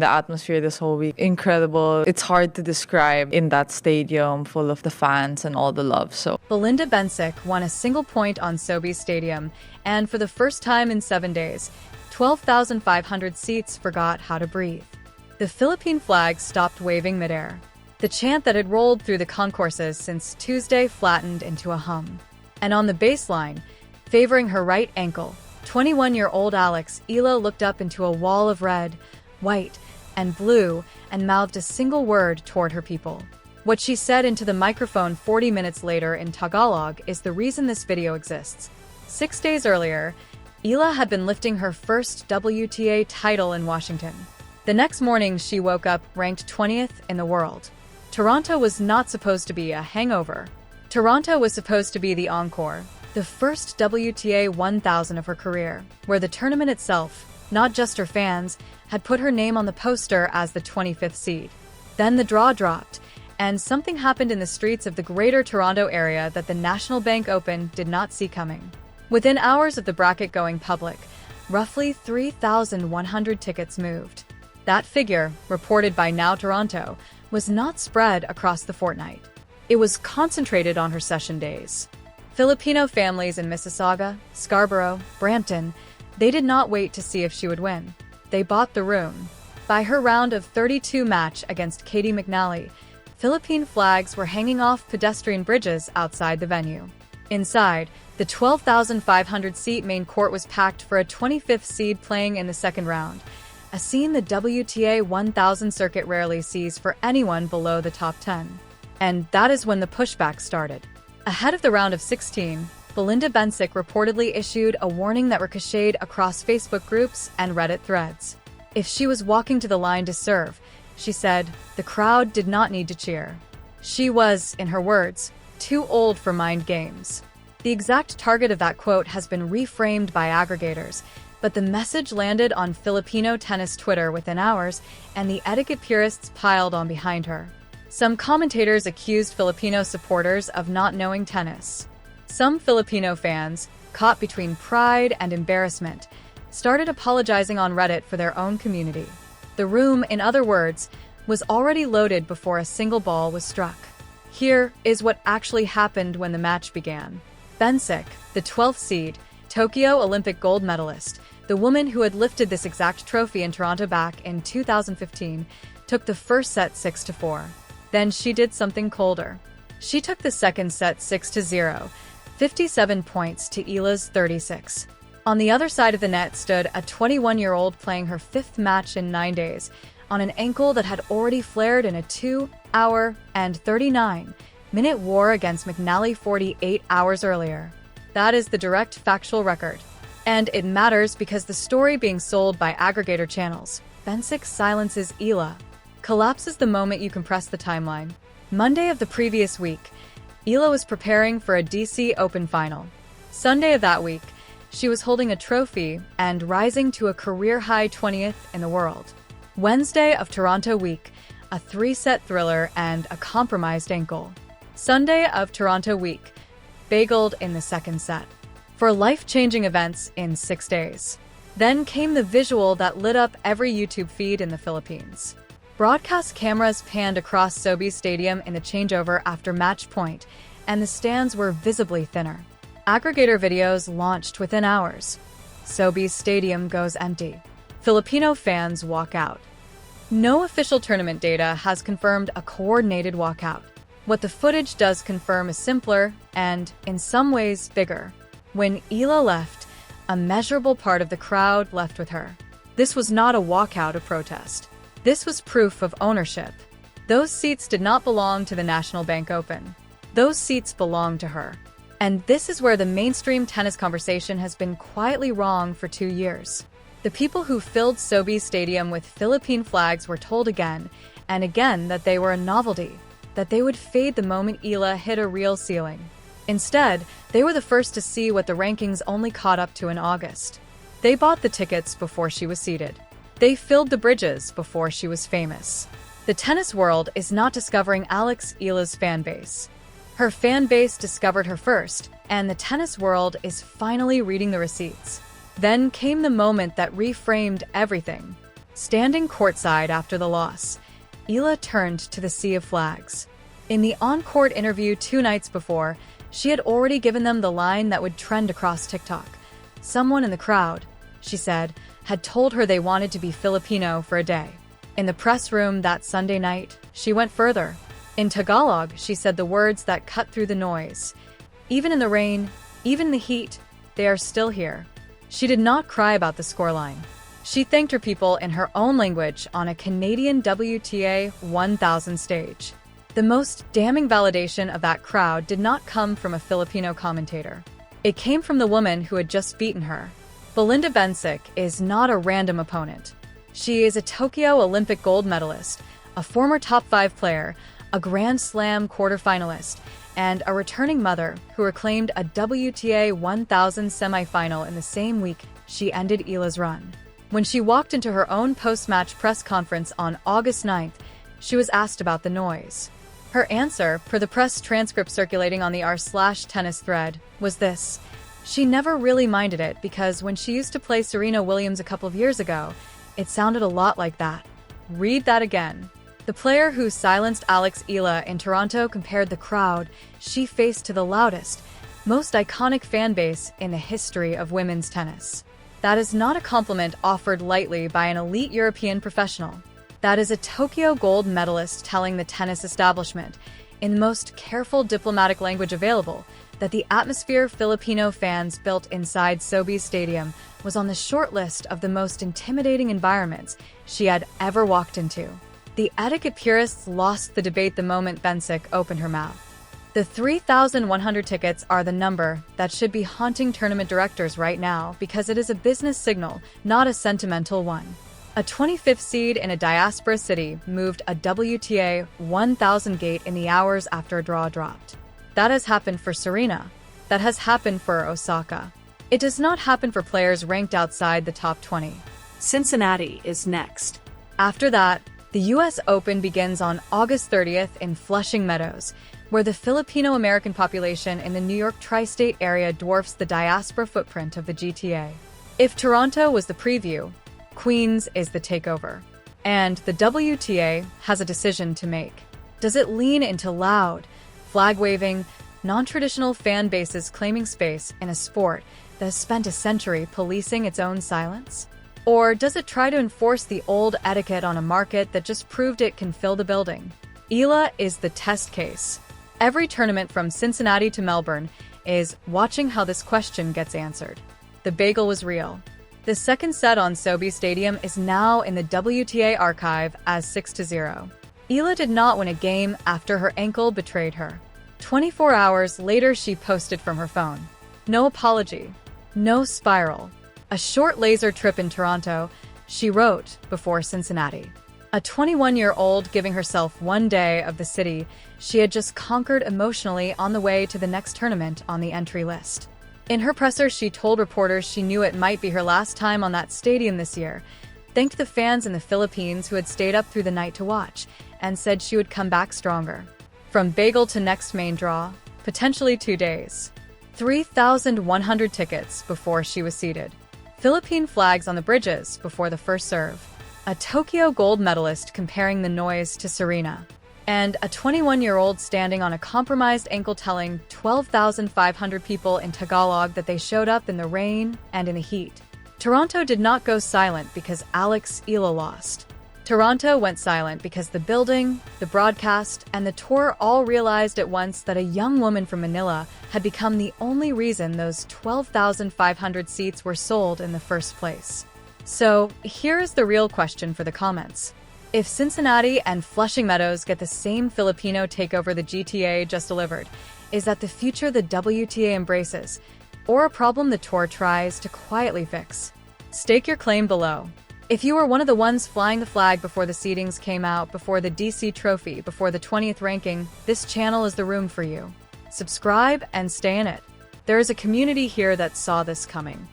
The atmosphere this whole week, incredible. It's hard to describe in that stadium full of the fans and all the love. So Belinda Bencic won a single point on Sobeys Stadium, and for the first time in 7 days, 12,500 seats forgot how to breathe. The Philippine flag stopped waving midair. The chant that had rolled through the concourses since Tuesday flattened into a hum. And on the baseline, favoring her right ankle, 21-year-old Alex Eala looked up into a wall of red, white, and blue and mouthed a single word toward her people. What she said into the microphone 40 minutes later in Tagalog is the reason this video exists. 6 days earlier, Eala had been lifting her first WTA title in Washington. The next morning, she woke up ranked 20th in the world. Toronto was not supposed to be a hangover. Toronto was supposed to be the encore, the first WTA 1000 of her career, where the tournament itself, not just her fans, had put her name on the poster as the 25th seed. Then the draw dropped, and something happened in the streets of the Greater Toronto area that the National Bank Open did not see coming. Within hours of the bracket going public, roughly 3,100 tickets moved. That figure, reported by Now Toronto, was not spread across the fortnight. It was concentrated on her session days. Filipino families in Mississauga, Scarborough, Brampton, they did not wait to see if she would win. They bought the room. By her round of 32 match against Katie McNally, Philippine flags were hanging off pedestrian bridges outside the venue. Inside, the 12,500-seat main court was packed for a 25th seed playing in the second round, a scene the WTA 1000 circuit rarely sees for anyone below the top 10. And that is when the pushback started. Ahead of the round of 16, Belinda Bencic reportedly issued a warning that ricocheted across Facebook groups and Reddit threads. If she was walking to the line to serve, she said, the crowd did not need to cheer. She was, in her words, too old for mind games. The exact target of that quote has been reframed by aggregators, but the message landed on Filipino tennis Twitter within hours, and the etiquette purists piled on behind her. Some commentators accused Filipino supporters of not knowing tennis. Some Filipino fans, caught between pride and embarrassment, started apologizing on Reddit for their own community. The room, in other words, was already loaded before a single ball was struck. Here is what actually happened when the match began. Bencic, the 12th seed, Tokyo Olympic gold medalist, the woman who had lifted this exact trophy in Toronto back in 2015, took the first set 6-4. Then she did something colder. She took the second set 6-0, 57 points to Eala's 36. On the other side of the net stood a 21-year-old playing her 5th match in 9 days, on an ankle that had already flared in a 2-hour and 39-minute war against McNally 48 hours earlier. That is the direct factual record. And it matters because the story being sold by aggregator channels, Bencic silences Eala, collapses the moment you compress the timeline. Monday of the previous week, Eala was preparing for a DC Open final. Sunday of that week, she was holding a trophy and rising to a career-high 20th in the world. Wednesday of Toronto week, a 3-set thriller and a compromised ankle. Sunday of Toronto week, bageled in the second set. For life-changing events in 6 days. Then came the visual that lit up every YouTube feed in the Philippines. Broadcast cameras panned across Sobeys Stadium in the changeover after match point, and the stands were visibly thinner. Aggregator videos launched within hours. Sobeys Stadium goes empty. Filipino fans walk out. No official tournament data has confirmed a coordinated walkout. What the footage does confirm is simpler and, in some ways, bigger. When Eala left, a measurable part of the crowd left with her. This was not a walkout of protest. This was proof of ownership. Those seats did not belong to the National Bank Open. Those seats belonged to her. And this is where the mainstream tennis conversation has been quietly wrong for 2 years. The people who filled Sobeys Stadium with Philippine flags were told again and again that they were a novelty, that they would fade the moment Eala hit a real ceiling. Instead, they were the first to see what the rankings only caught up to in August. They bought the tickets before she was seated. They filled the bridges before she was famous. The tennis world is not discovering Alex Eala's fan base. Her fan base discovered her first, and the tennis world is finally reading the receipts. Then came the moment that reframed everything. Standing courtside after the loss, Eala turned to the sea of flags. In the on-court interview 2 nights before, she had already given them the line that would trend across TikTok. Someone in the crowd, she said, had told her they wanted to be Filipino for a day. In the press room that Sunday night, she went further. In Tagalog, she said the words that cut through the noise. Even in the rain, even in the heat, they are still here. She did not cry about the scoreline. She thanked her people in her own language on a Canadian WTA 1000 stage. The most damning validation of that crowd did not come from a Filipino commentator. It came from the woman who had just beaten her. Belinda Bencic is not a random opponent. She is a Tokyo Olympic gold medalist, a former top 5 player, a Grand Slam quarterfinalist, and a returning mother who reclaimed a WTA 1000 semifinal in the same week she ended Eala's run. When she walked into her own post-match press conference on August 9th, she was asked about the noise. Her answer, per the press transcript circulating on the r/tennis thread, was this: she never really minded it because when she used to play Serena Williams a couple of years ago, it sounded a lot like that. Read that again. The player who silenced Alex Eala in Toronto compared the crowd she faced to the loudest, most iconic fan base in the history of women's tennis. That is not a compliment offered lightly by an elite European professional. That is a Tokyo gold medalist telling the tennis establishment, in the most careful diplomatic language available, that the atmosphere Filipino fans built inside Sobeys Stadium was on the short list of the most intimidating environments she had ever walked into. The etiquette purists lost the debate the moment Bencic opened her mouth. The 3,100 tickets are the number that should be haunting tournament directors right now because it is a business signal, not a sentimental one. A 25th seed in a diaspora city moved a WTA 1000 gate in the hours after a draw dropped. That has happened for Serena. That has happened for Osaka. It does not happen for players ranked outside the top 20. Cincinnati is next. After that, the U.S. Open begins on August 30th in Flushing Meadows, where the Filipino-American population in the New York tri-state area dwarfs the diaspora footprint of the GTA. If Toronto was the preview, Queens is the takeover. And the WTA has a decision to make. Does it lean into loud, flag-waving, non-traditional fan bases claiming space in a sport that has spent a century policing its own silence? Or does it try to enforce the old etiquette on a market that just proved it can fill the building? Eala is the test case. Every tournament from Cincinnati to Melbourne is watching how this question gets answered. The bagel was real. The second set on Sobeys Stadium is now in the WTA archive as 6-0. Eala did not win a game after her ankle betrayed her. 24 hours later, she posted from her phone. No apology. No spiral. A short laser trip in Toronto, she wrote before Cincinnati. A 21-year-old giving herself one day of the city she had just conquered emotionally on the way to the next tournament on the entry list. In her presser, she told reporters she knew it might be her last time on that stadium this year, thanked the fans in the Philippines who had stayed up through the night to watch, and said she would come back stronger. From bagel to next main draw, potentially 2 days. 3,100 tickets before she was seated. Philippine flags on the bridges before the first serve. A Tokyo gold medalist comparing the noise to Serena. And a 21-year-old standing on a compromised ankle telling 12,500 people in Tagalog that they showed up in the rain and in the heat. Toronto did not go silent because Alex Eala lost. Toronto went silent because the building, the broadcast, and the tour all realized at once that a young woman from Manila had become the only reason those 12,500 seats were sold in the first place. So, here is the real question for the comments. If Cincinnati and Flushing Meadows get the same Filipino takeover the GTA just delivered, is that the future the WTA embraces, or a problem the tour tries to quietly fix? Stake your claim below. If you were one of the ones flying the flag before the seedings came out, before the DC trophy, before the 20th ranking, this channel is the room for you. Subscribe and stay in it. There is a community here that saw this coming.